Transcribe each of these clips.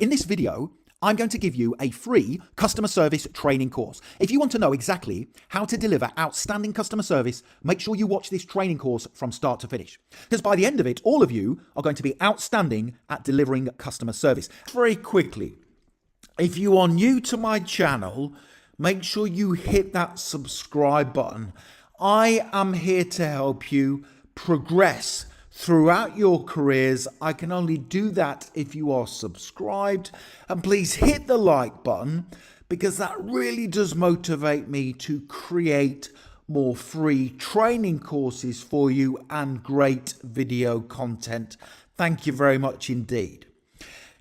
In this video, I'm going to give you a free customer service training course. If you want to know exactly how to deliver outstanding customer service, make sure you watch this training course from start to finish. Because by the end of it, all of you are going to be outstanding at delivering customer service. Very quickly, if you are new to my channel, make sure you hit that subscribe button. I am here to help you progress throughout your careers. I can only do that if you are subscribed, and please hit the like button because that really does motivate me to create more free training courses for you and great video content. Thank you very much indeed.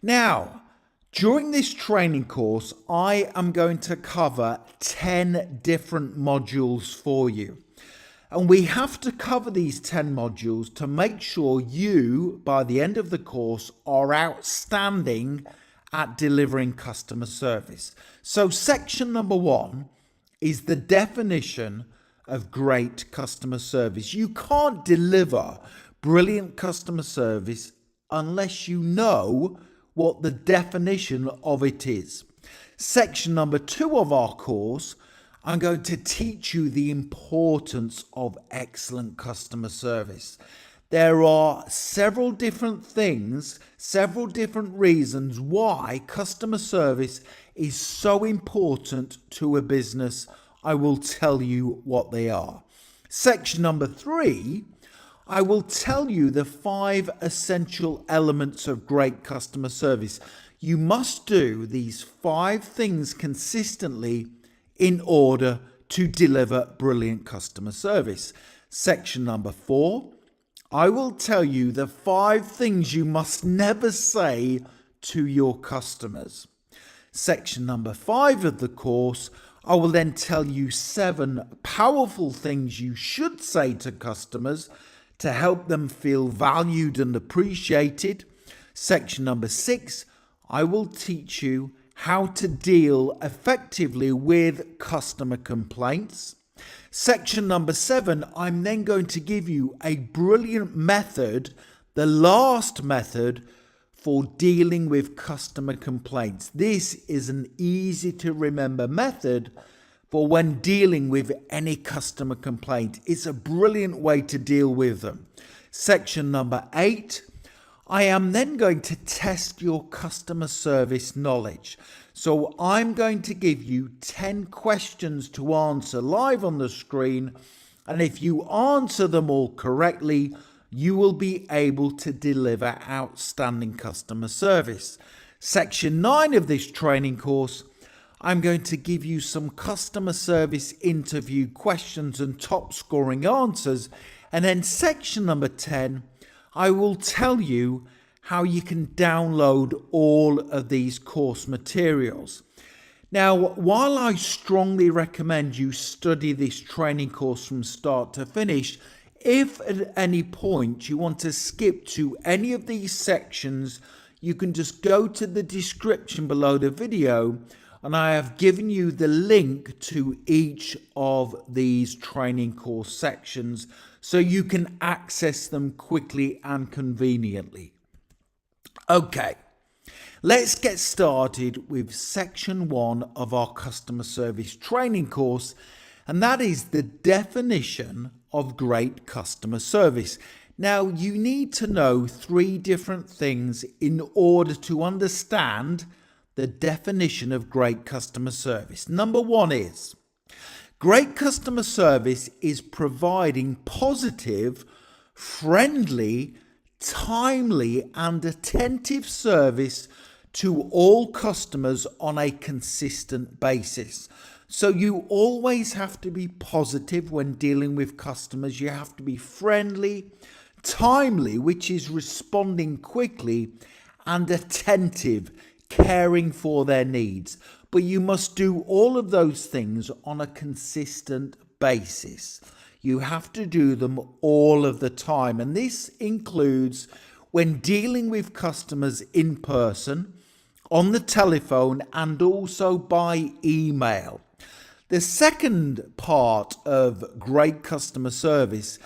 Now, during this training course, I am going to cover 10 different modules for you. And we have to cover these 10 modules to make sure you, by the end of the course, are outstanding at delivering customer service. So section number 1 is the definition of great customer service. You can't deliver brilliant customer service unless you know what the definition of it is. Section number 2 of our course, I'm going to teach you the importance of excellent customer service. There are several different things, several different reasons why customer service is so important to a business. I will tell you what they are. Section number 3, I will tell you the 5 essential elements of great customer service. You must do these 5 things consistently in order to deliver brilliant customer service. Section number 4, I will tell you the 5 things you must never say to your customers. Section number 5 of the course, I will then tell you 7 powerful things you should say to customers to help them feel valued and appreciated. Section number 6, I will teach you how to deal effectively with customer complaints. Section number 7, I'm then going to give you a brilliant method, the last method for dealing with customer complaints. This is an easy to remember method for when dealing with any customer complaint. It's a brilliant way to deal with them. Section number 8, I am then going to test your customer service knowledge. So I'm going to give you 10 questions to answer live on the screen. And if you answer them all correctly, you will be able to deliver outstanding customer service. Section 9 of this training course, I'm going to give you some customer service interview questions and top scoring answers. And then section number 10, I will tell you how you can download all of these course materials. Now, while I strongly recommend you study this training course from start to finish, if at any point you want to skip to any of these sections, you can just go to the description below the video and I have given you the link to each of these training course sections so you can access them quickly and conveniently. Okay, let's get started with section 1 of our customer service training course, and that is the definition of great customer service. Now, you need to know 3 different things in order to understand the definition of great customer service. Number 1 is great customer service is providing positive, friendly, timely and attentive service to all customers on a consistent basis. So you always have to be positive when dealing with customers. You have to be friendly, timely, which is responding quickly, and attentive, caring for their needs. But you must do all of those things on a consistent basis. You have to do them all of the time. And this includes when dealing with customers in person, on the telephone, and also by email. The second part of great customer service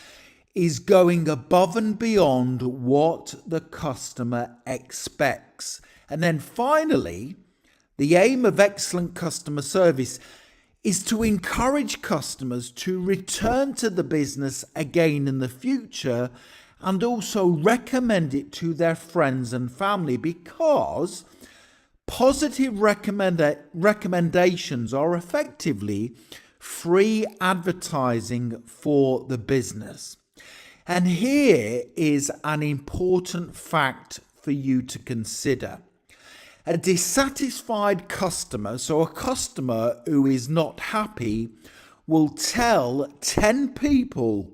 is going above and beyond what the customer expects. And then finally, the aim of excellent customer service is to encourage customers to return to the business again in the future and also recommend it to their friends and family, because positive recommendations are effectively free advertising for the business. And here is an important fact for you to consider. A dissatisfied customer, so a customer who is not happy, will tell 10 people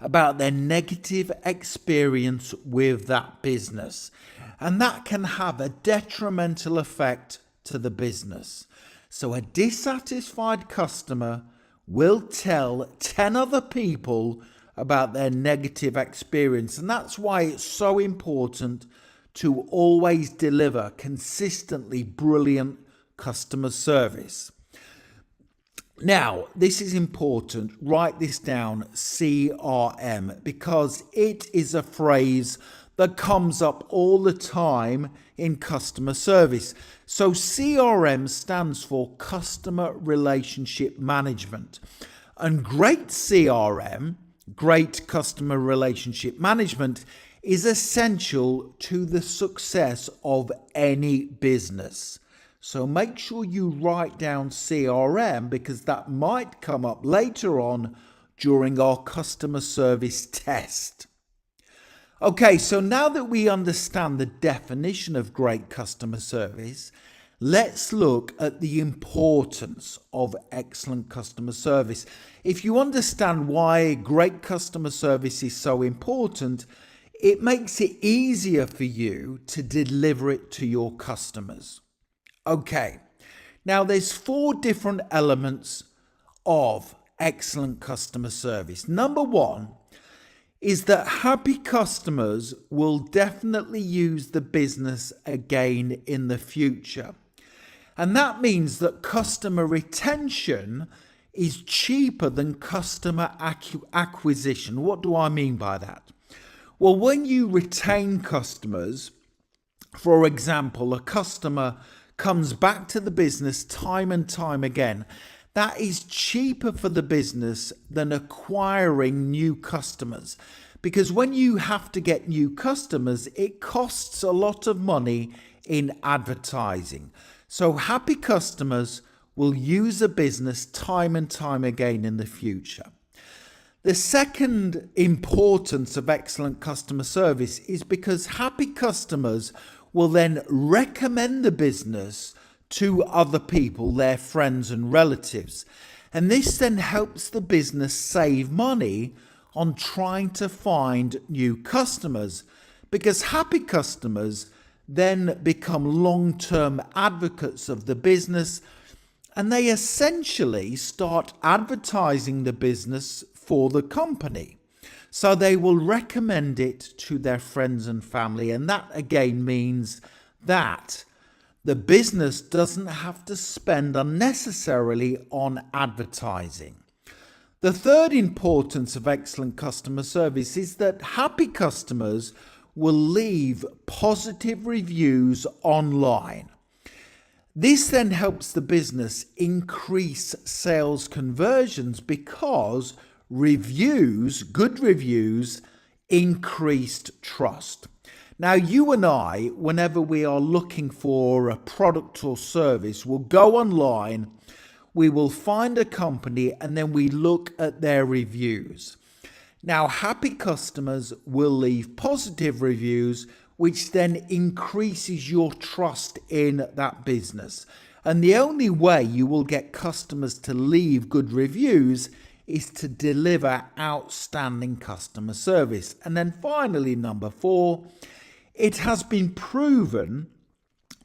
about their negative experience with that business. And that can have a detrimental effect to the business. So a dissatisfied customer will tell 10 other people about their negative experience. And that's why it's so important to always deliver consistently brilliant customer service. Now, this is important. Write this down, CRM, because it is a phrase that comes up all the time in customer service. So CRM stands for Customer Relationship Management. And great CRM, great customer relationship management, is essential to the success of any business. So make sure you write down CRM, because that might come up later on during our customer service test. Okay, so now that we understand the definition of great customer service, let's look at the importance of excellent customer service. If you understand why great customer service is so important, it makes it easier for you to deliver it to your customers. Okay, now there's 4 different elements of excellent customer service. Number 1 is that happy customers will definitely use the business again in the future. And that means that customer retention is cheaper than customer acquisition. What do I mean by that? Well, when you retain customers, for example, a customer comes back to the business time and time again, that is cheaper for the business than acquiring new customers. Because when you have to get new customers, it costs a lot of money in advertising. So happy customers will use a business time and time again in the future. The second importance of excellent customer service is because happy customers will then recommend the business to other people, their friends and relatives. And this then helps the business save money on trying to find new customers, because happy customers then become long-term advocates of the business, and they essentially start advertising the business for the company. So they will recommend it to their friends and family. And that again means that the business doesn't have to spend unnecessarily on advertising. The third importance of excellent customer service is that happy customers will leave positive reviews online. This then helps the business increase sales conversions, because reviews, good reviews, increased trust. Now, you and I, whenever we are looking for a product or service, will go online, we will find a company, and then we look at their reviews. Now, happy customers will leave positive reviews, which then increases your trust in that business. And the only way you will get customers to leave good reviews is to deliver outstanding customer service. And then finally, number 4, it has been proven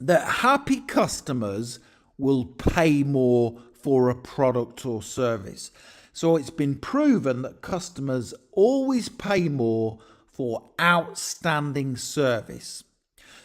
that happy customers will pay more for a product or service. So it's been proven that customers always pay more for outstanding service.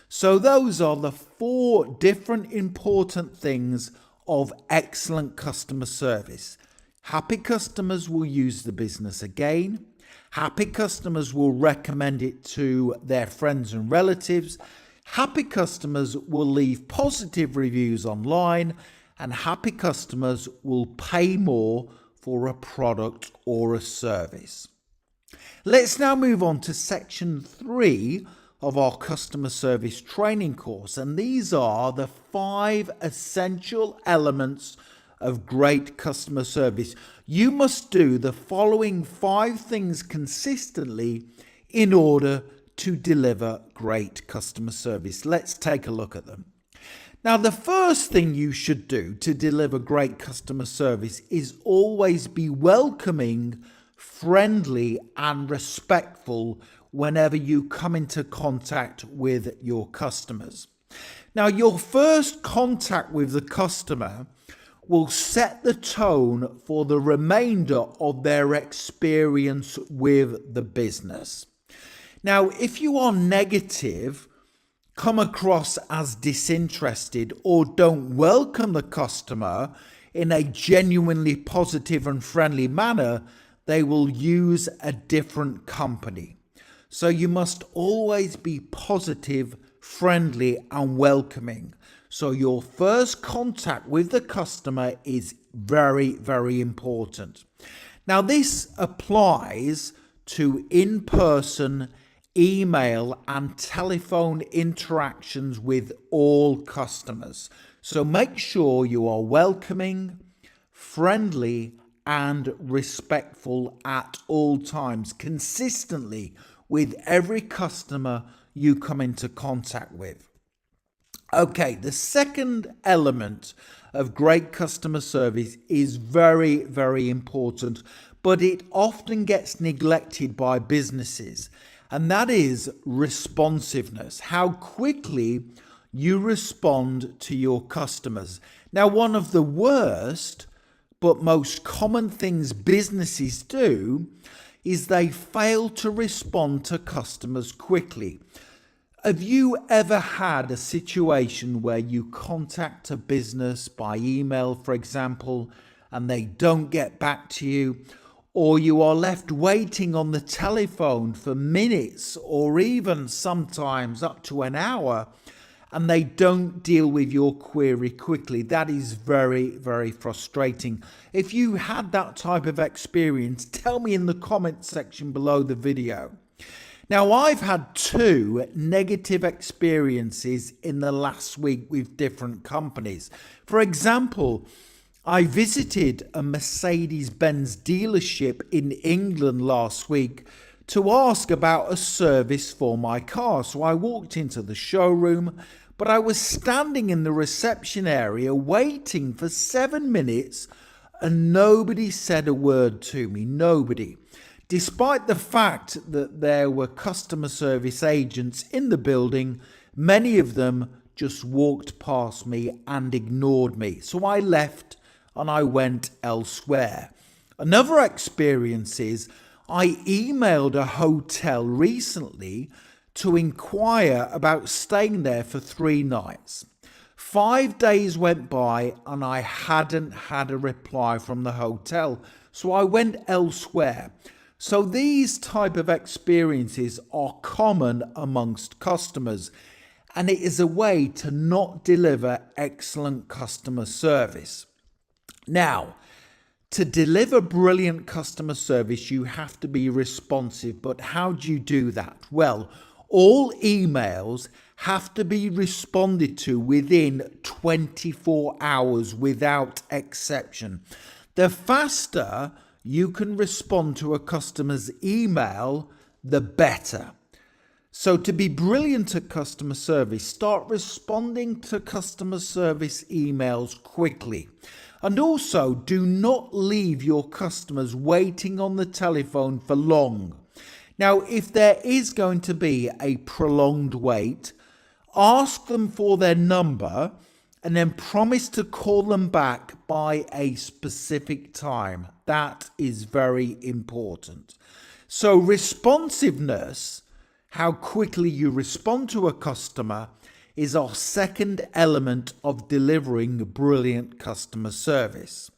So those are the 4 different important things of excellent customer service. Happy customers will use the business again. Happy customers will recommend it to their friends and relatives. Happy customers will leave positive reviews online, and happy customers will pay more for a product or a service. Let's now move on to section 3 of our customer service training course, and these are the 5 essential elements of great customer service. You must do the following 5 things consistently in order to deliver great customer service. Let's take a look at them. Now, the first thing you should do to deliver great customer service is always be welcoming, friendly, and respectful whenever you come into contact with your customers. Now, your first contact with the customer will set the tone for the remainder of their experience with the business. Now, if you are negative, come across as disinterested, or don't welcome the customer in a genuinely positive and friendly manner, they will use a different company. So you must always be positive, friendly, and welcoming. So your first contact with the customer is very, very important. Now, this applies to in-person, email, and telephone interactions with all customers. So make sure you are welcoming, friendly, and respectful at all times, consistently with every customer you come into contact with. Okay, the second element of great customer service is very, very important, but it often gets neglected by businesses, and that is responsiveness. How quickly you respond to your customers. Now, one of the worst but most common things businesses do is they fail to respond to customers quickly. Have you ever had a situation where you contact a business by email, for example, and they don't get back to you, or you are left waiting on the telephone for minutes or even sometimes up to an hour, and they don't deal with your query quickly? That is very, very frustrating. If you had that type of experience, tell me in the comment section below the video. Now, I've had 2 negative experiences in the last week with different companies. For example, I visited a Mercedes-Benz dealership in England last week to ask about a service for my car. So I walked into the showroom, but I was standing in the reception area waiting for 7 minutes and nobody said a word to me. Nobody. Despite the fact that there were customer service agents in the building, many of them just walked past me and ignored me. So I left and I went elsewhere. Another experience is I emailed a hotel recently to inquire about staying there for 3 nights. 5 days went by and I hadn't had a reply from the hotel, so I went elsewhere. So these type of experiences are common amongst customers, and it is a way to not deliver excellent customer service. Now, to deliver brilliant customer service, you have to be responsive. But how do you do that? Well, all emails have to be responded to within 24 hours without exception. The faster you can respond to a customer's email, the better. So to be brilliant at customer service, start responding to customer service emails quickly. And also, do not leave your customers waiting on the telephone for long. Now, if there is going to be a prolonged wait, ask them for their number and then promise to call them back by a specific time. That is very important. So responsiveness, how quickly you respond to a customer, is our second element of delivering brilliant customer service.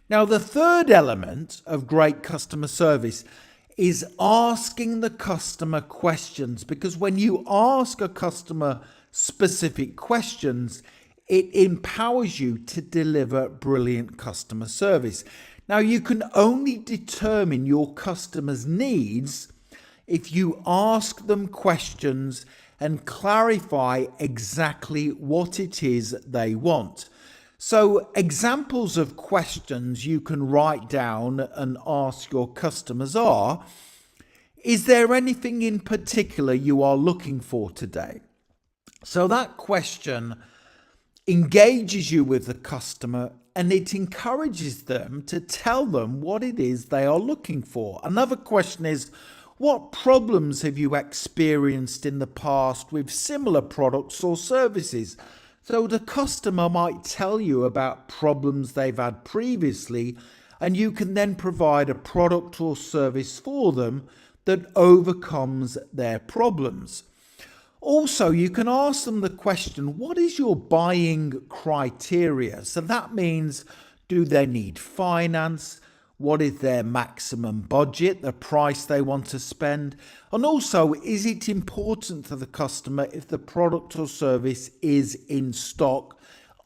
Now, the third element of great customer service is asking the customer questions, because when you ask a customer specific questions, it empowers you to deliver brilliant customer service. Now, you can only determine your customers' needs if you ask them questions and clarify exactly what it is they want. So, examples of questions you can write down and ask your customers are: is there anything in particular you are looking for today? So that question engages you with the customer and it encourages them to tell them what it is they are looking for. Another question is: what problems have you experienced in the past with similar products or services? So the customer might tell you about problems they've had previously, and you can then provide a product or service for them that overcomes their problems. Also, you can ask them the question: what is your buying criteria? So that means, do they need finance? What is their maximum budget, the price they want to spend? And also, is it important to the customer if the product or service is in stock,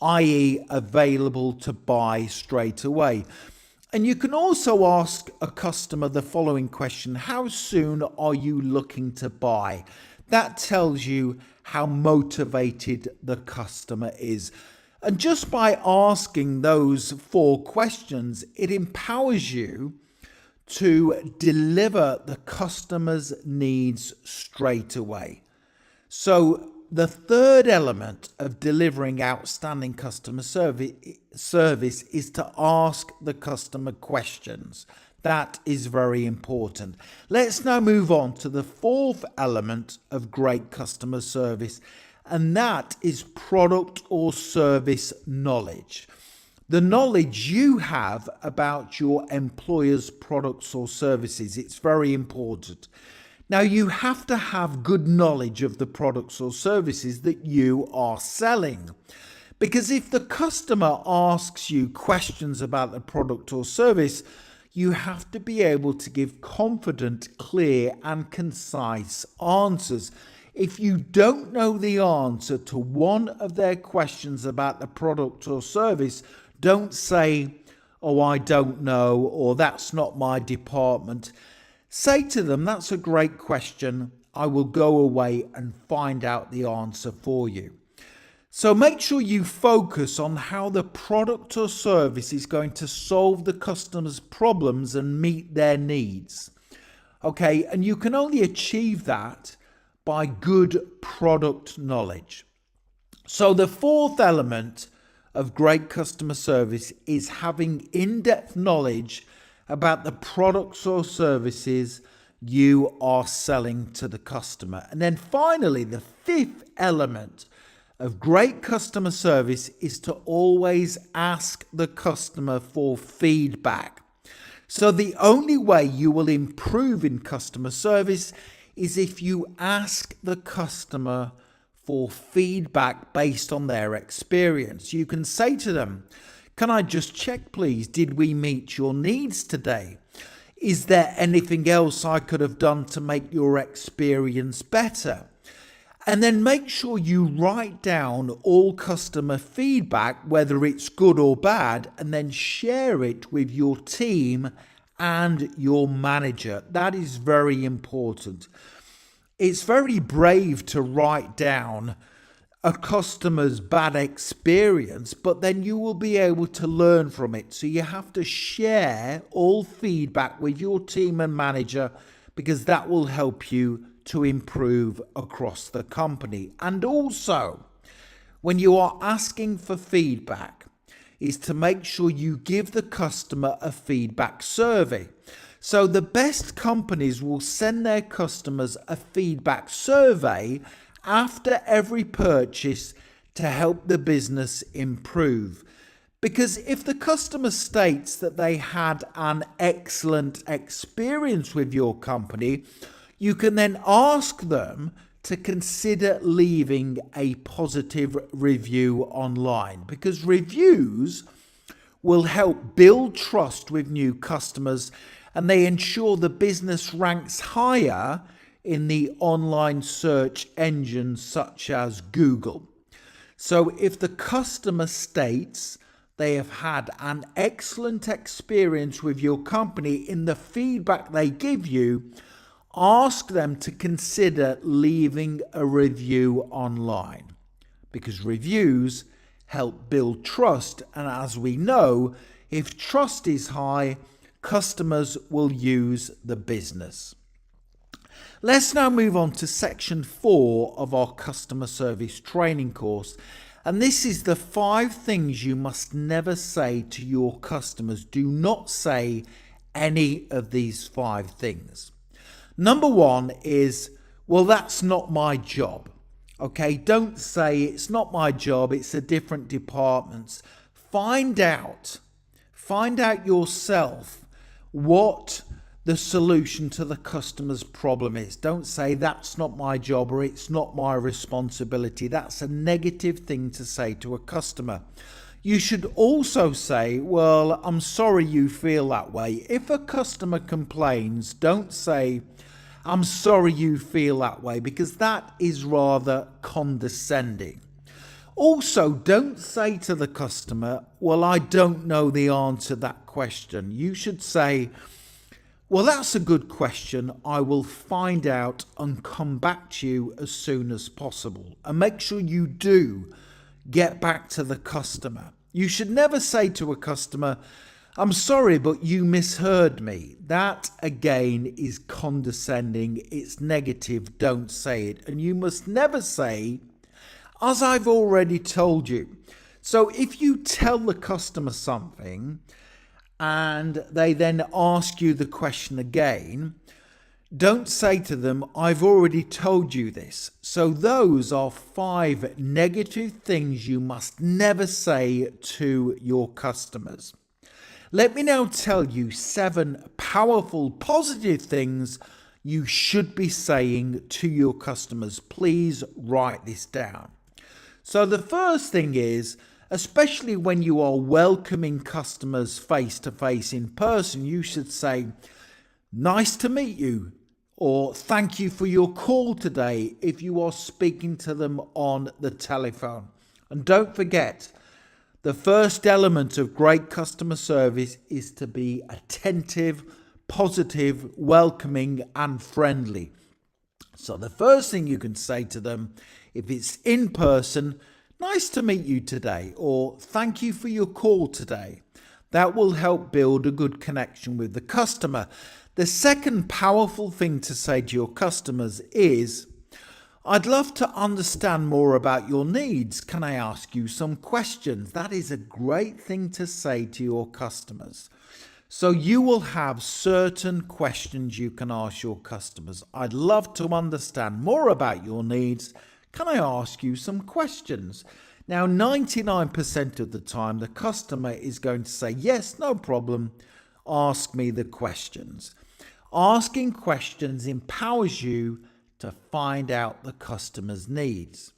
i.e. available to buy straight away? And you can also ask a customer the following question: how soon are you looking to buy? That tells you how motivated the customer is. And just by asking those 4 questions, it empowers you to deliver the customer's needs straight away. So the third element of delivering outstanding customer service is to ask the customer questions. That is very important. Let's now move on to the 4th element of great customer service, and that is product or service knowledge. The knowledge you have about your employer's products or services, it's very important. Now, you have to have good knowledge of the products or services that you are selling. Because if the customer asks you questions about the product or service, you have to be able to give confident, clear, and concise answers. If you don't know the answer to one of their questions about the product or service, don't say, "Oh, I don't know," or "That's not my department." Say to them, "That's a great question. I will go away and find out the answer for you." So make sure you focus on how the product or service is going to solve the customer's problems and meet their needs. Okay, and you can only achieve that by good product knowledge. So the 4th element of great customer service is having in-depth knowledge about the products or services you are selling to the customer. And then finally, the 5th element of great customer service is to always ask the customer for feedback. So the only way you will improve in customer service is if you ask the customer for feedback based on their experience. You can say to them, "Can I just check, please? Did we meet your needs today? Is there anything else I could have done to make your experience better?" And then make sure you write down all customer feedback, whether it's good or bad, and then share it with your team and your manager. That is very important. It's very brave to write down a customer's bad experience, but then you will be able to learn from it. So you have to share all feedback with your team and manager, because that will help you to improve across the company. And also, when you are asking for feedback, is to make sure you give the customer a feedback survey. So the best companies will send their customers a feedback survey after every purchase to help the business improve. Because if the customer states that they had an excellent experience with your company, you can then ask them to consider leaving a positive review online, because reviews will help build trust with new customers, and they ensure the business ranks higher in the online search engines such as Google. So if the customer states they have had an excellent experience with your company in the feedback they give you, ask them to consider leaving a review online, because reviews help build trust, and as we know, if trust is high, customers will use the business. Let's now move on to section 4 of our customer service training course. And this is the 5 things you must never say to your customers. Do not say any of these 5 things. Number 1 is, well, that's not my job. Okay, don't say it's not my job, it's a different department's. Find out yourself what the solution to the customer's problem is. Don't say that's not my job or it's not my responsibility. That's a negative thing to say to a customer. You should also say, well, I'm sorry you feel that way. If a customer complains, don't say, I'm sorry you feel that way, because that is rather condescending. Also, don't say to the customer, well, I don't know the answer to that question. You should say, well, that's a good question. I will find out and come back to you as soon as possible. And make sure you do get back to the customer. You should never say to a customer, I'm sorry, but you misheard me. That, again, is condescending. It's negative. Don't say it. And you must never say, as I've already told you. So if you tell the customer something and they then ask you the question again, don't say to them, I've already told you this. So those are 5 negative things you must never say to your customers. Let me now tell you 7 powerful positive things you should be saying to your customers. Please write this down. So the first thing is, especially when you are welcoming customers face to face in person, you should say, nice to meet you, or thank you for your call today if you are speaking to them on the telephone. And don't forget, the first element of great customer service is to be attentive, positive, welcoming, and friendly. So the first thing you can say to them, if it's in person, nice to meet you today, or thank you for your call today. That will help build a good connection with the customer. The second powerful thing to say to your customers is, I'd love to understand more about your needs. Can I ask you some questions? That is a great thing to say to your customers. So you will have certain questions you can ask your customers. I'd love to understand more about your needs. Can I ask you some questions? Now, 99% of the time, the customer is going to say, yes, no problem. Ask me the questions. Asking questions empowers you to find out the customer's needs.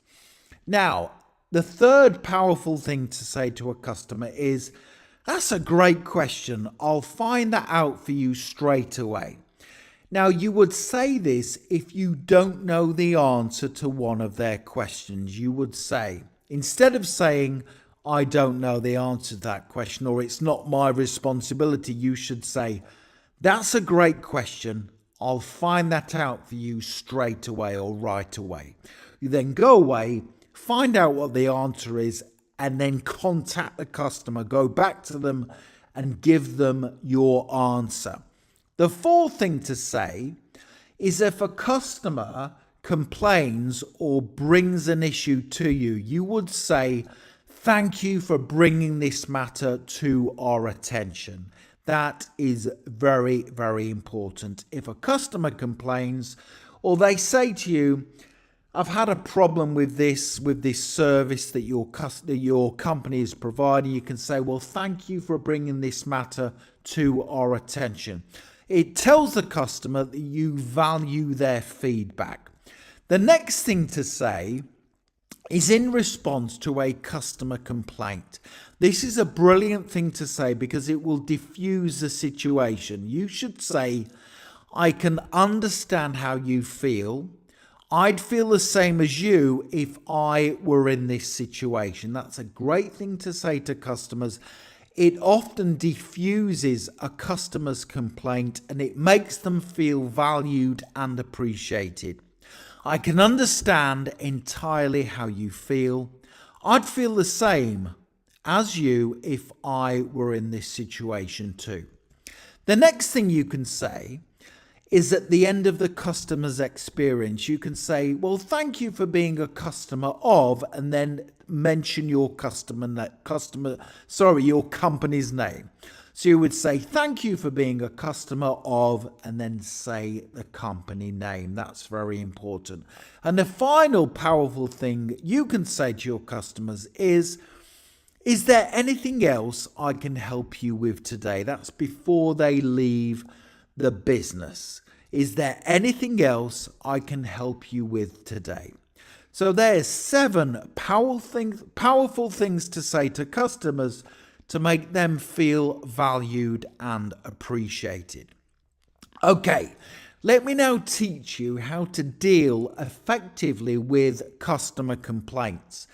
Now, the third powerful thing to say to a customer is, that's a great question. I'll find that out for you straight away. Now, you would say this if you don't know the answer to one of their questions. You would say, instead of saying, I don't know the answer to that question, or it's not my responsibility, you should say, that's a great question. I'll find that out for you straight away or right away. You then go away, find out what the answer is, and then contact the customer. Go back to them and give them your answer. The fourth thing to say is, if a customer complains or brings an issue to you, you would say, thank you for bringing this matter to our attention. That is very, very important. If a customer complains or they say to you, I've had a problem with this service that your company is providing, you can say, well, thank you for bringing this matter to our attention. It tells the customer that you value their feedback. The next thing to say is in response to a customer complaint. This is a brilliant thing to say because it will diffuse the situation. You should say, I can understand how you feel. I'd feel the same as you if I were in this situation. That's a great thing to say to customers. It often diffuses a customer's complaint and it makes them feel valued and appreciated. I can understand entirely how you feel. I'd feel the same as you if I were in this situation too. The next thing you can say is at the end of the customer's experience, you can say, well, thank you for being a customer of, and then mention your your company's name. So you would say, thank you for being a customer of, and then say the company name. That's very important. And the final powerful thing you can say to your customers is there anything else I can help you with today? That's before they leave the business. Is there anything else I can help you with today? So there's 7 powerful things to say to customers to make them feel valued and appreciated. Okay, let me now teach you how to deal effectively with customer complaints.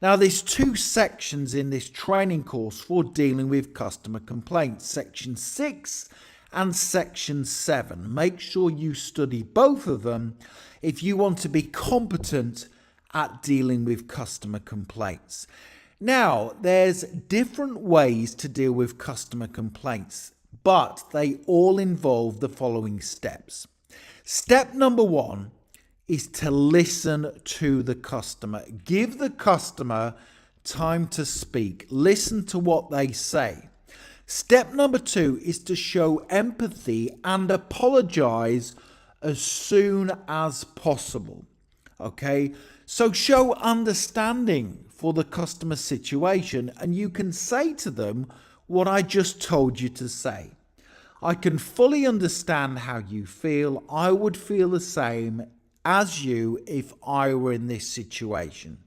Now, there's 2 sections in this training course for dealing with customer complaints, section 6 and section 7. Make sure you study both of them if you want to be competent at dealing with customer complaints. Now, there's different ways to deal with customer complaints, but they all involve the following steps. Step number 1 is to listen to the customer. Give the customer time to speak. Listen to what they say. Step number 2 is to show empathy and apologize as soon as possible. Okay, so show understanding for the customer situation, and you can say to them what I just told you to say. I can fully understand how you feel. I would feel the same as you if I were in this situation.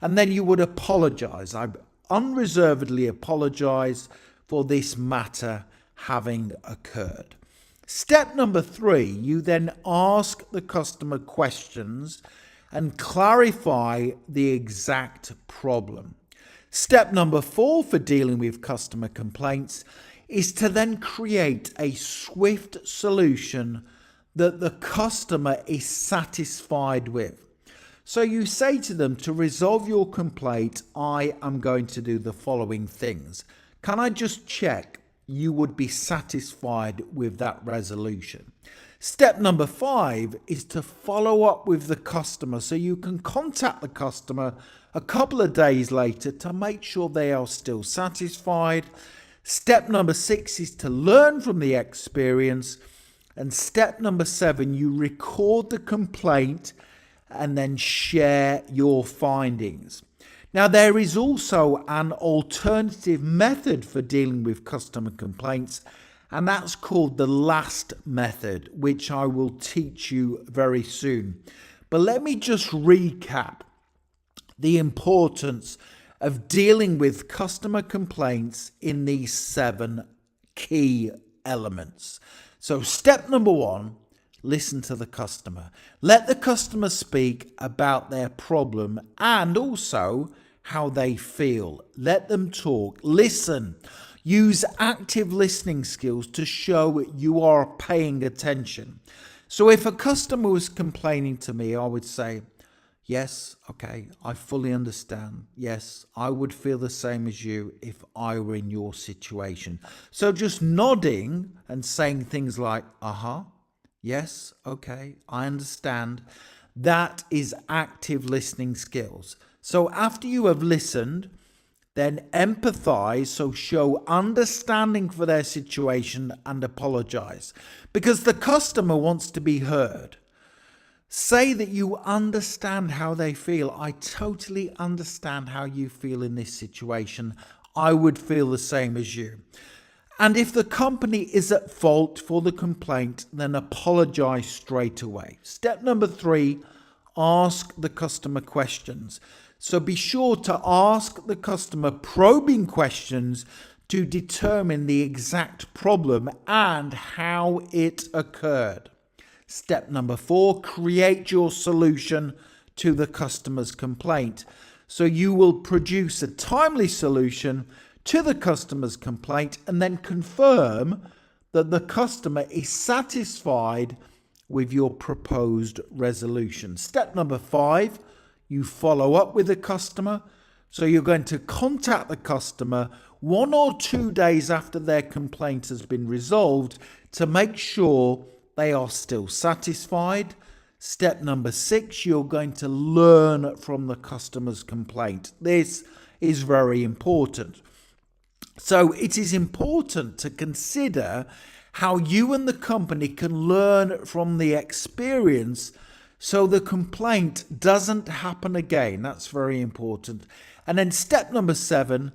And then you would apologize. I unreservedly apologize for this matter having occurred. Step number 3, you then ask the customer questions and clarify the exact problem. Step number 4 for dealing with customer complaints is to then create a swift solution that the customer is satisfied with. So you say to them, to resolve your complaint, I am going to do the following things. Can I just check you would be satisfied with that resolution? Step number 5 is to follow up with the customer, so you can contact the customer a couple of days later to make sure they are still satisfied. Step number 6 is to learn from the experience. And step number 7, you record the complaint and then share your findings. Now, there is also an alternative method for dealing with customer complaints, and that's called the LAST method, which I will teach you very soon. But let me just recap the importance of dealing with customer complaints in these 7 key elements. So step number 1, listen to the customer. Let the customer speak about their problem and also how they feel. Let them talk. Listen. Use active listening skills to show you are paying attention. So if a customer was complaining to me, I would say, yes, okay, I fully understand. Yes, I would feel the same as you if I were in your situation. So just nodding and saying things like, yes, okay, I understand. That is active listening skills. So after you have listened, then empathize, so show understanding for their situation and apologize. Because the customer wants to be heard. Say that you understand how they feel. I totally understand how you feel in this situation. I would feel the same as you. And if the company is at fault for the complaint, then apologize straight away. Step number 3, ask the customer questions. So be sure to ask the customer probing questions to determine the exact problem and how it occurred. Step number 4, create your solution to the customer's complaint. So you will produce a timely solution to the customer's complaint and then confirm that the customer is satisfied with your proposed resolution. Step number 5, you follow up with the customer. So you're going to contact the customer 1 or 2 days after their complaint has been resolved to make sure they are still satisfied. Step number 6, you're going to learn from the customer's complaint. This is very important. So it is important to consider how you and the company can learn from the experience so the complaint doesn't happen again. That's very important. And then step number 7,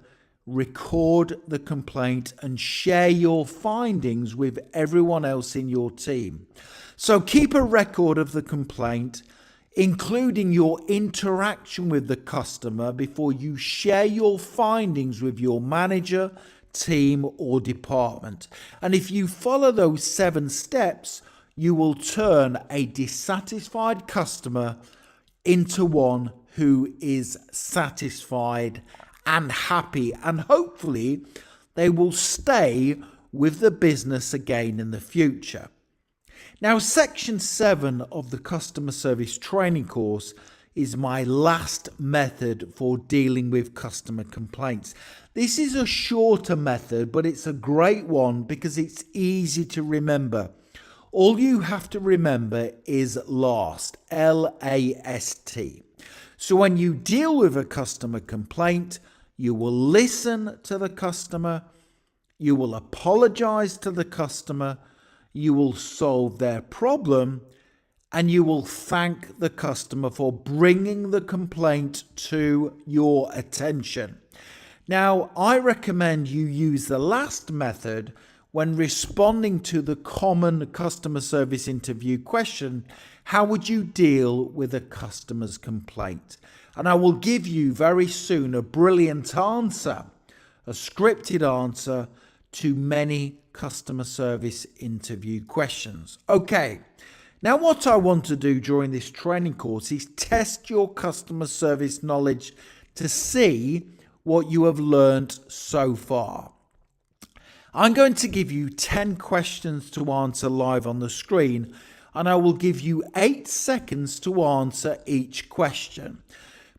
record the complaint and share your findings with everyone else in your team. So keep a record of the complaint, including your interaction with the customer before you share your findings with your manager, team, or department. And if you follow those 7 steps, you will turn a dissatisfied customer into one who is satisfied and happy, and hopefully they will stay with the business again in the future. Now, section 7 of the customer service training course is my last method for dealing with customer complaints. This is a shorter method, but it's a great one because it's easy to remember. All you have to remember is LAST, L-A-S-T. So when you deal with a customer complaint, you will listen to the customer, you will apologize to the customer, you will solve their problem, and you will thank the customer for bringing the complaint to your attention. Now, I recommend you use the last method when responding to the common customer service interview question, how would you deal with a customer's complaint? And I will give you very soon a brilliant answer, a scripted answer to many customer service interview questions. Okay, now what I want to do during this training course is test your customer service knowledge to see what you have learned so far. I'm going to give you 10 questions to answer live on the screen, and I will give you 8 seconds to answer each question.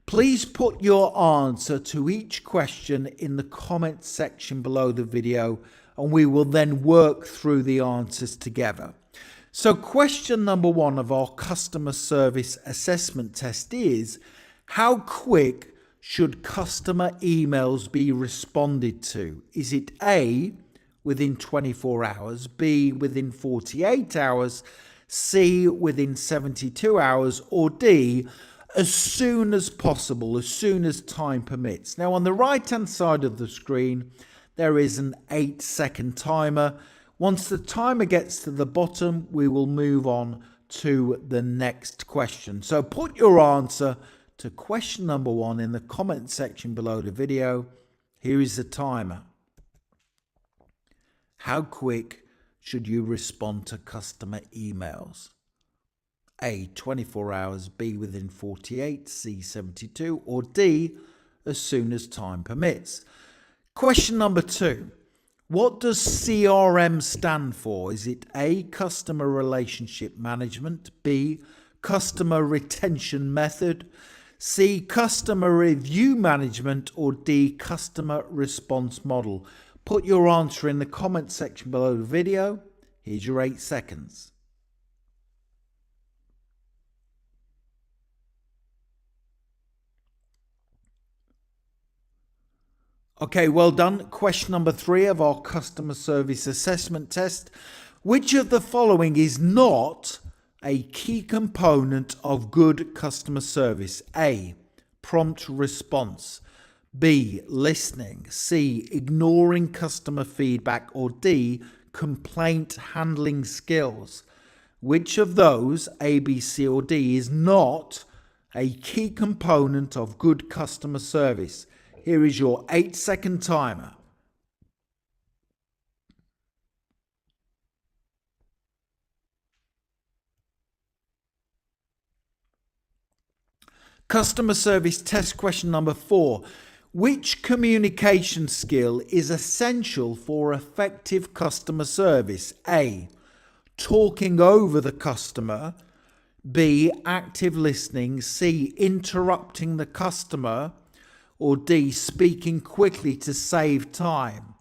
Please put your answer to each question in the comment section below the video, and we will then work through the answers together. So question number 1 of our customer service assessment test is, how quick should customer emails be responded to? Is it A, within 24 hours, B, within 48 hours, C, within 72 hours, or D, as soon as possible, as soon as time permits? Now, on the right-hand side of the screen, there is an 8-second timer. Once the timer gets to the bottom, we will move on to the next question. So put your answer to question number 1 in the comment section below the video. Here is the timer. How quick should you respond to customer emails? A, 24 hours, B, within 48, C, 72, or D, as soon as time permits. Question number 2. What does CRM stand for? Is it A, customer relationship management, B, customer retention method, C, customer review management, or D, customer response model? Put your answer in the comment section below the video. Here's your 8 seconds. Okay, well done. Question number 3 of our customer service assessment test. Which of the following is not a key component of good customer service? A, prompt response. B, listening. C, ignoring customer feedback. Or D, complaint handling skills. Which of those, A, B, C, or D, is not a key component of good customer service? Here is your 8-second timer. Customer service test question number 4. Which communication skill is essential for effective customer service? A. Talking over the customer. B. Active listening. C. Interrupting the customer. Or D. Speaking quickly to save time.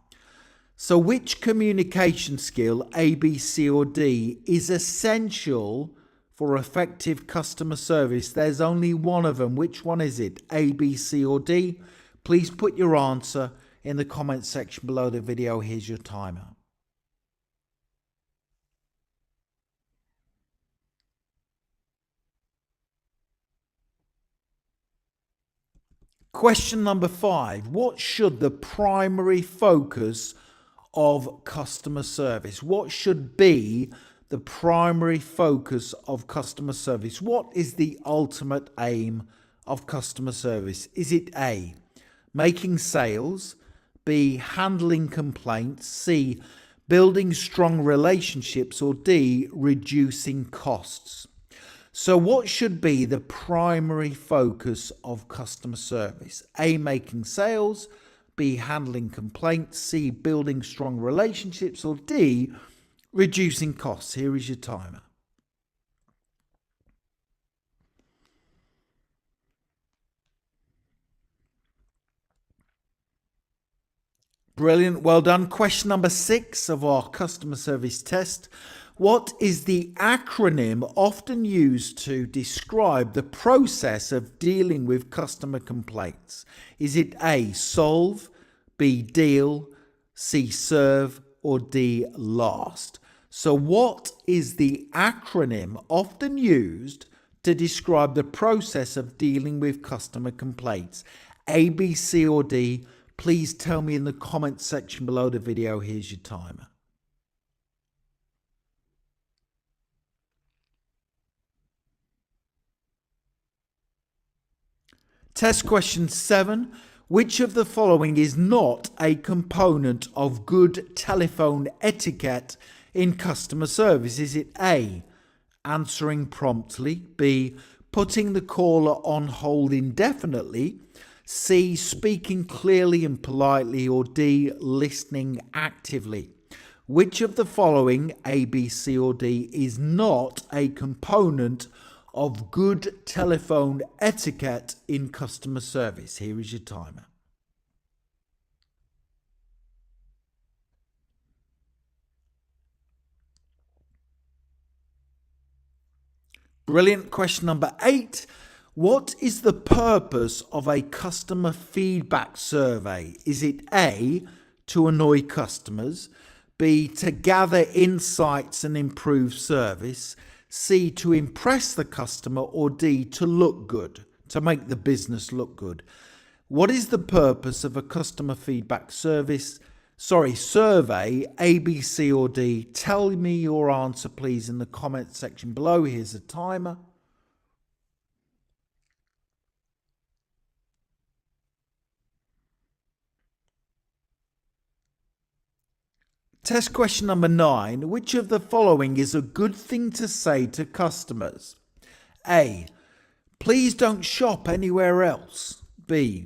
So which communication skill, A, B, C or D, is essential for effective customer service? There's only one of them. Which one is it? A, B, C or D? Please put your answer in the comment section below the video. Here's your timer. Question number 5. What should the primary focus of customer service? What should be the primary focus of customer service? What is the ultimate aim of customer service? Is it A, making sales, B, handling complaints, C, building strong relationships, or D, reducing costs? So what should be the primary focus of customer service? A, making sales, B, handling complaints, C, building strong relationships, or D, reducing costs? Here is your timer. Brilliant, well done. Question number 6 of our customer service test. What is the acronym often used to describe the process of dealing with customer complaints? Is it A, solve, B, deal, C, serve, or D, last? So what is the acronym often used to describe the process of dealing with customer complaints? A, B, C, or D? Please tell me in the comment section below the video. Here's your timer. Test question 7. Which of the following is not a component of good telephone etiquette in customer service? Is it A, answering promptly, B, putting the caller on hold indefinitely, C, speaking clearly and politely, or D, listening actively? Which of the following, A, B, C or D, is not a component of good telephone etiquette in customer service? Here is your timer. Brilliant. Question number 8. What is the purpose of a customer feedback survey? Is it A, to annoy customers, B, to gather insights and improve service, C, to impress the customer, or D, to look good, to make the business look good? What is the purpose of a customer feedback survey, A, B, C, or D? Tell me your answer, please, in the comment section below. Here's a timer. Test question number 9. Which of the following is a good thing to say to customers? A, please don't shop anywhere else. B,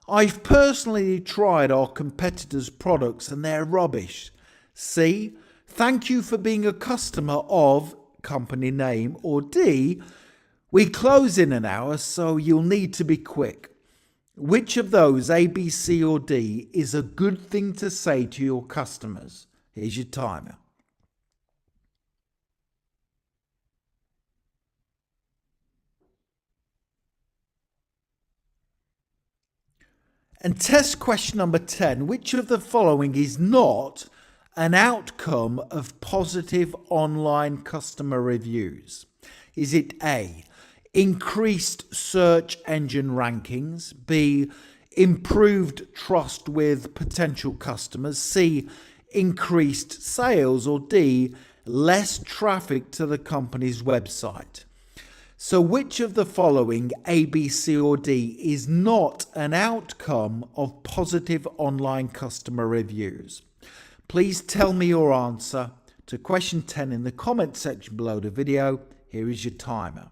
I've personally tried our competitors' products and they're rubbish. C, thank you for being a customer of company name. Or D, we close in an hour, so you'll need to be quick. Which of those, A, B, C or D, is a good thing to say to your customers? Here's your timer. And test question number 10. Which of the following is not an outcome of positive online customer reviews? Is it A, increased search engine rankings, B, improved trust with potential customers, C, increased sales, or D, less traffic to the company's website? So which of the following, A, B, C or D, is not an outcome of positive online customer reviews? Please tell me your answer to question 10 in the comment section below the video. Here is your timer.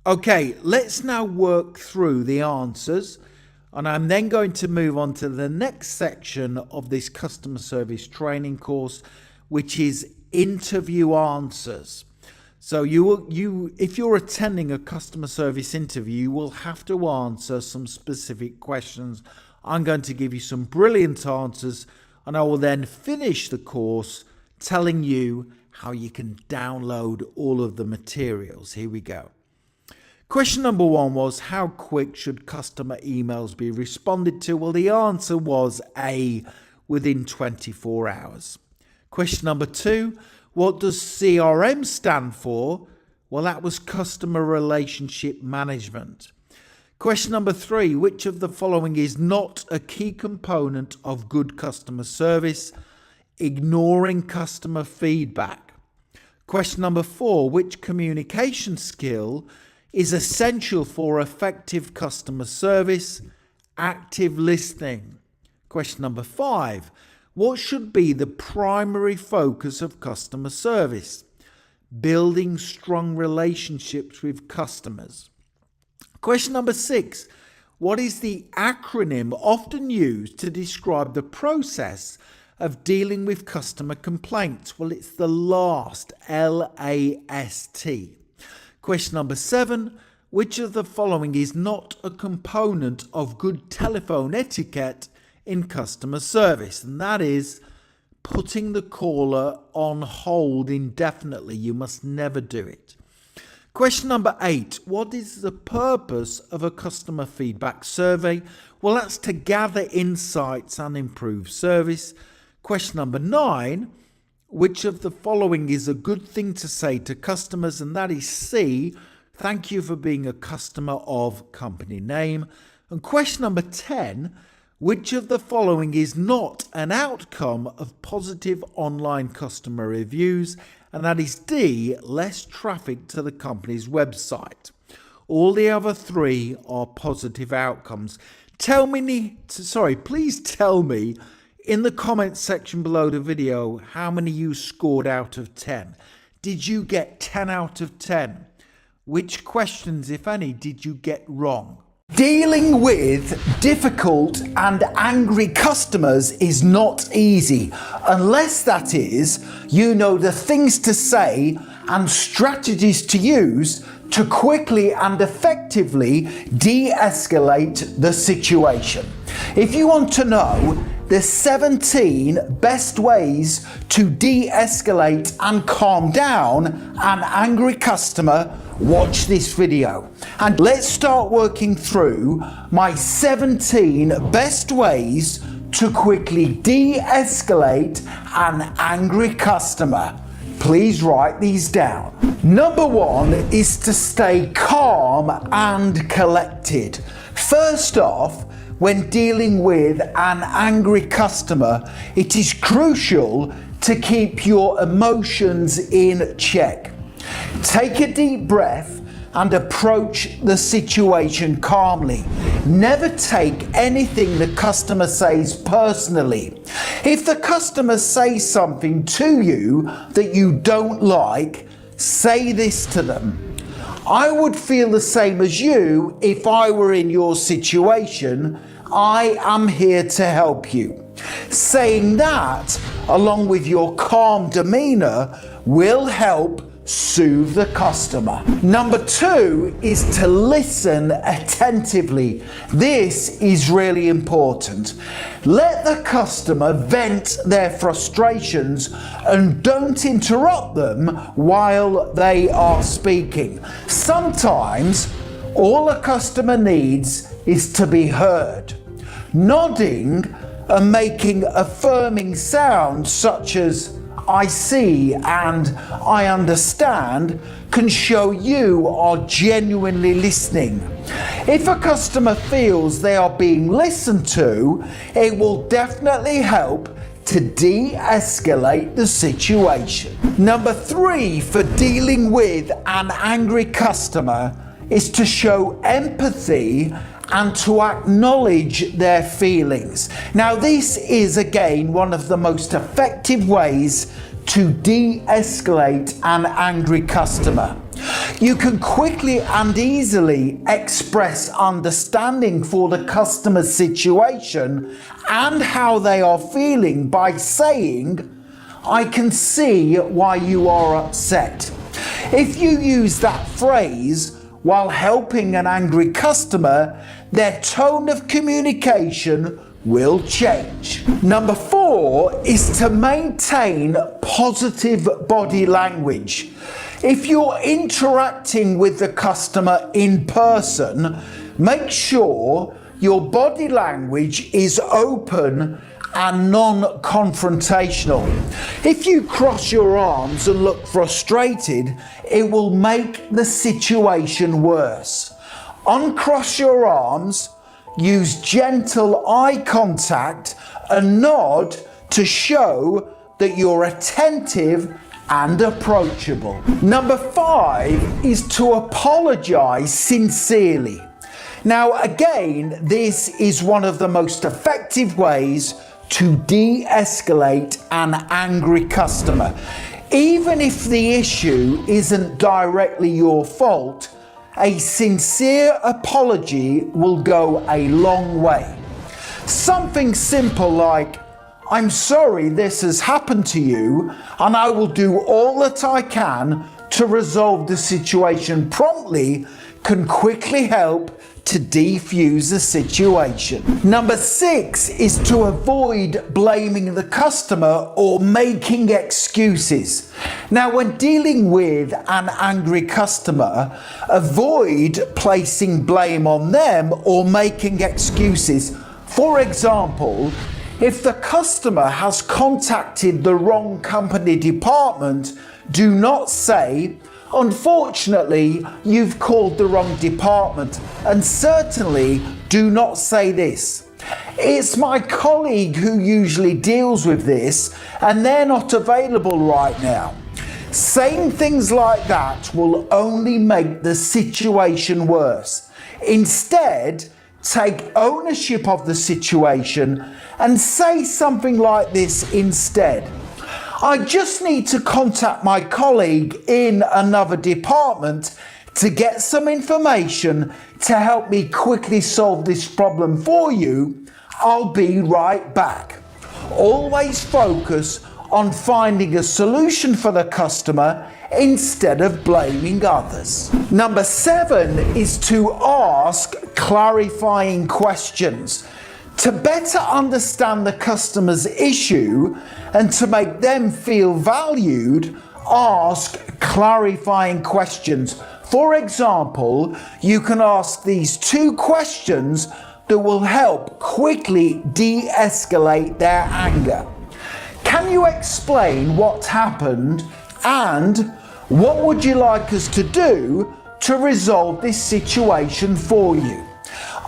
Okay, let's now work through the answers, and I'm then going to move on to the next section of this customer service training course, which is interview answers. So if you're attending a customer service interview, you will have to answer some specific questions. I'm going to give you some brilliant answers, and I will then finish the course telling you how you can download all of the materials. Here we go. Question number 1 was, how quick should customer emails be responded to? Well, the answer was A, within 24 hours. Question number 2, what does CRM stand for? Well, that was customer relationship management. Question number 3, which of the following is not a key component of good customer service? Ignoring customer feedback. Question number 4, which communication skill is essential for effective customer service? Active listening. Question number 5. What should be the primary focus of customer service? Building strong relationships with customers. Question number 6. What is the acronym often used to describe the process of dealing with customer complaints? Well, it's the LAST, L-A-S-T. Question number 7, which of the following is not a component of good telephone etiquette in customer service? And that is putting the caller on hold indefinitely. You must never do it. Question number 8, what is the purpose of a customer feedback survey? Well, that's to gather insights and improve service. Question number 9, which of the following is a good thing to say to customers? And that is C, thank you for being a customer of company name. And question number 10, which of the following is not an outcome of positive online customer reviews? And that is D, less traffic to the company's website. All the other 3 are positive outcomes. Please tell me in the comment section below the video how many you scored out of 10. Did you get 10 out of 10? Which questions, if any, did you get wrong? Dealing with difficult and angry customers is not easy, unless that is, you know the things to say and strategies to use to quickly and effectively de-escalate the situation. If you want to know the 17 best ways to de-escalate and calm down an angry customer, watch this video. And let's start working through my 17 best ways to quickly de-escalate an angry customer. Please write these down. Number 1 is to stay calm and collected. First off, when dealing with an angry customer, it is crucial to keep your emotions in check. Take a deep breath and approach the situation calmly. Never take anything the customer says personally. If the customer says something to you that you don't like, say this to them: I would feel the same as you if I were in your situation. I am here to help you. Saying that, along with your calm demeanor, will help soothe the customer. Number 2 is to listen attentively. This is really important. Let the customer vent their frustrations and don't interrupt them while they are speaking. Sometimes all a customer needs is to be heard. Nodding and making affirming sounds such as I see and I understand can show you are genuinely listening. If a customer feels they are being listened to, it will definitely help to de-escalate the situation. Number 3 for dealing with an angry customer is to show empathy and to acknowledge their feelings. Now, this is again one of the most effective ways to de-escalate an angry customer. You can quickly and easily express understanding for the customer's situation and how they are feeling by saying, "I can see why you are upset." If you use that phrase while helping an angry customer, their tone of communication will change. Number 4 is to maintain positive body language. If you're interacting with the customer in person, make sure your body language is open and non-confrontational. If you cross your arms and look frustrated, it will make the situation worse. Uncross your arms, use gentle eye contact and nod to show that you're attentive and approachable. Number 5 is to apologize sincerely. Now, again, this is one of the most effective ways to de-escalate an angry customer. Even if the issue isn't directly your fault, a sincere apology will go a long way. Something simple like, "I'm sorry this has happened to you, and I will do all that I can to resolve the situation promptly," can quickly help to defuse the situation. Number 6 is to avoid blaming the customer or making excuses. Now, when dealing with an angry customer, avoid placing blame on them or making excuses. For example, if the customer has contacted the wrong company department, do not say, "Unfortunately, you've called the wrong department," and certainly do not say this, "It's my colleague who usually deals with this and they're not available right now." Saying things like that will only make the situation worse. Instead, take ownership of the situation and say something like this instead. "I just need to contact my colleague in another department to get some information to help me quickly solve this problem for you. I'll be right back." Always focus on finding a solution for the customer instead of blaming others. Number 7 is to ask clarifying questions. To better understand the customer's issue and to make them feel valued, ask clarifying questions. For example, you can ask these 2 questions that will help quickly de-escalate their anger. Can you explain what happened, and what would you like us to do to resolve this situation for you?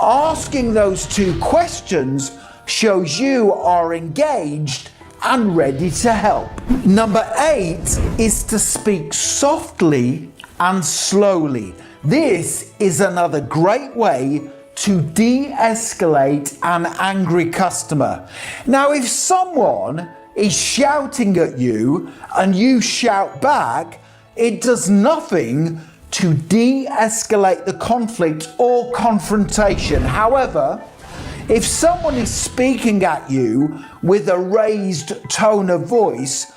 Asking those 2 questions shows you are engaged and ready to help. Number 8 is to speak softly and slowly. This is another great way to de-escalate an angry customer. Now, if someone is shouting at you and you shout back, it does nothing to de-escalate the conflict or confrontation. However, if someone is speaking at you with a raised tone of voice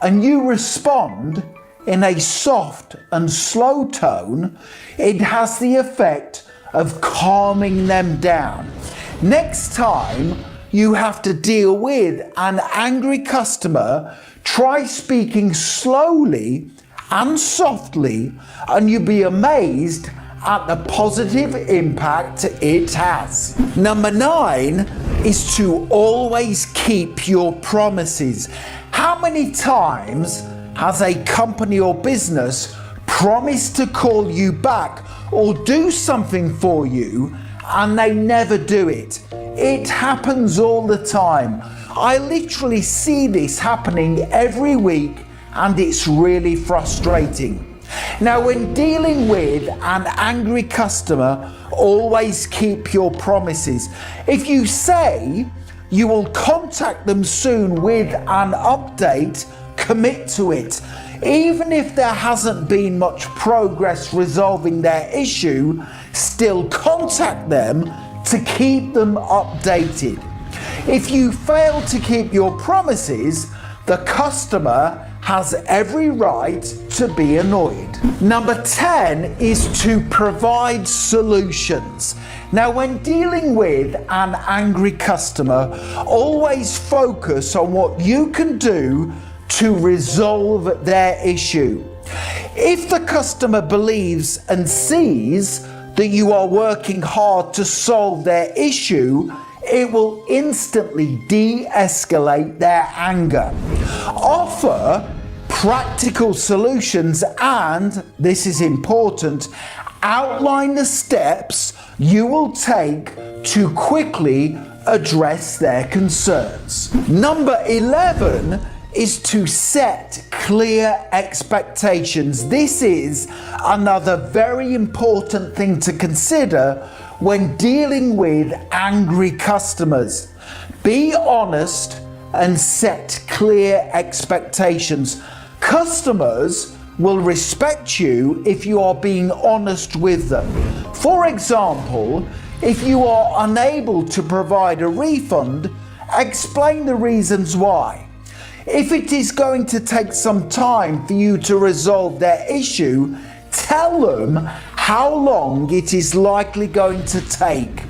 and you respond in a soft and slow tone, it has the effect of calming them down. Next time you have to deal with an angry customer, try speaking slowly and softly, and you'll be amazed at the positive impact it has. Number 9 is to always keep your promises. How many times has a company or business promised to call you back or do something for you and they never do it? It happens all the time. I literally see this happening every week and it's really frustrating. Now, when dealing with an angry customer, always keep your promises. If you say you will contact them soon with an update, commit to it. Even if there hasn't been much progress resolving their issue, still contact them to keep them updated. If you fail to keep your promises, the customer has every right to be annoyed. Number 10 is to provide solutions. Now, when dealing with an angry customer, always focus on what you can do to resolve their issue. If the customer believes and sees that you are working hard to solve their issue, it will instantly de-escalate their anger. Offer practical solutions and, this is important, outline the steps you will take to quickly address their concerns. Number 11 is to set clear expectations. This is another very important thing to consider when dealing with angry customers. Be honest and set clear expectations. Customers will respect you if you are being honest with them. For example, if you are unable to provide a refund, explain the reasons why. If it is going to take some time for you to resolve their issue, tell them how long it is likely going to take.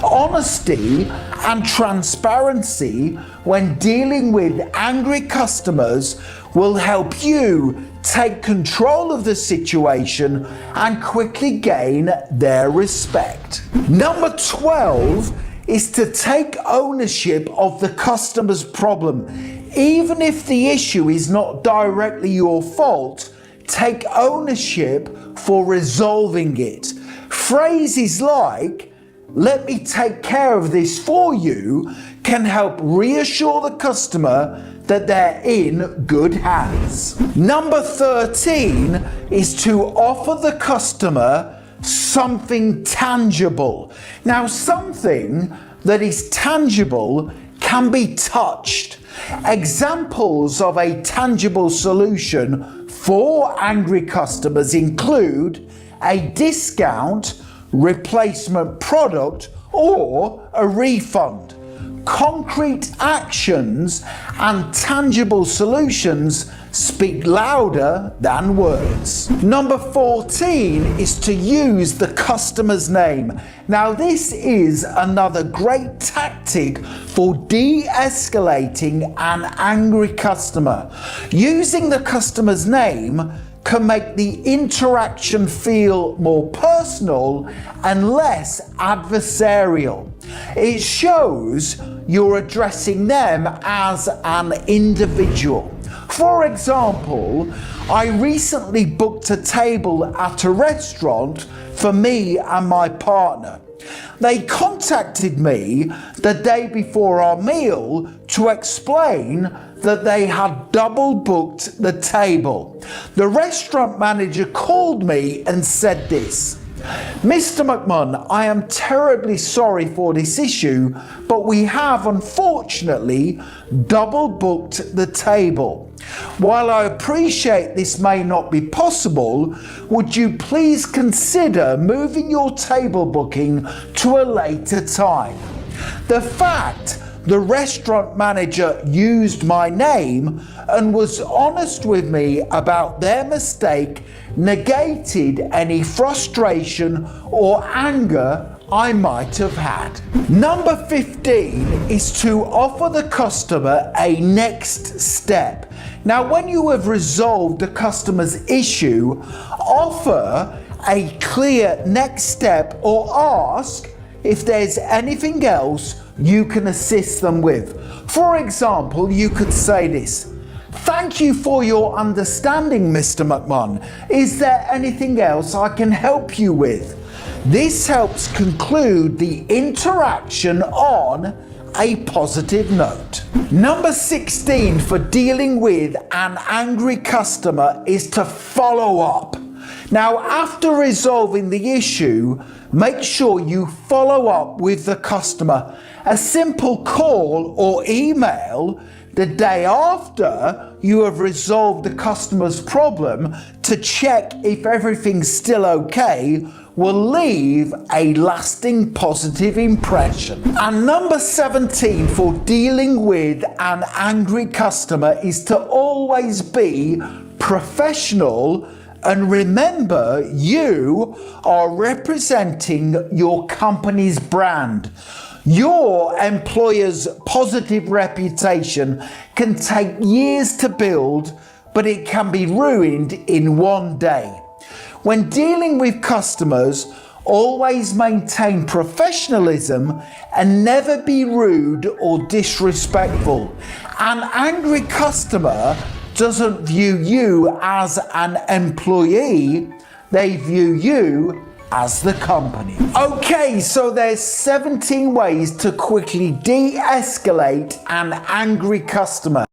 Honesty and transparency when dealing with angry customers will help you take control of the situation and quickly gain their respect. Number 12 is to take ownership of the customer's problem. Even if the issue is not directly your fault, take ownership for resolving it. Phrases like, "Let me take care of this for you," can help reassure the customer that they're in good hands. Number 13 is to offer the customer something tangible. Now, something that is tangible can be touched. Examples of a tangible solution for angry customers include a discount, replacement product, or a refund. Concrete actions and tangible solutions speak louder than words. Number 14 is to use the customer's name. Now, this is another great tactic for de-escalating an angry customer. Using the customer's name can make the interaction feel more personal and less adversarial. It shows you're addressing them as an individual. For example, I recently booked a table at a restaurant for me and my partner. They contacted me the day before our meal to explain that they had double booked the table. The restaurant manager called me and said this: "Mr. McMahon, I am terribly sorry for this issue, but we have unfortunately double booked the table. While I appreciate this may not be possible, would you please consider moving your table booking to a later time?" The fact the restaurant manager used my name and was honest with me about their mistake negated any frustration or anger I might have had. Number 15 is to offer the customer a next step. Now, when you have resolved the customer's issue, offer a clear next step or ask if there's anything else you can assist them with. For example, you could say this: "Thank you for your understanding, Mr. McMahon. Is there anything else I can help you with?" This helps conclude the interaction on a positive note. Number 16 for dealing with an angry customer is to follow up. Now, after resolving the issue, make sure you follow up with the customer. A simple call or email the day after you have resolved the customer's problem to check if everything's still okay will leave a lasting positive impression. And number 17 for dealing with an angry customer is to always be professional, and remember, you are representing your company's brand. Your employer's positive reputation can take years to build, but it can be ruined in one day. When dealing with customers, always maintain professionalism and never be rude or disrespectful. An angry customer doesn't view you as an employee, they view you as the company. Okay, so there's 17 ways to quickly de-escalate an angry customer.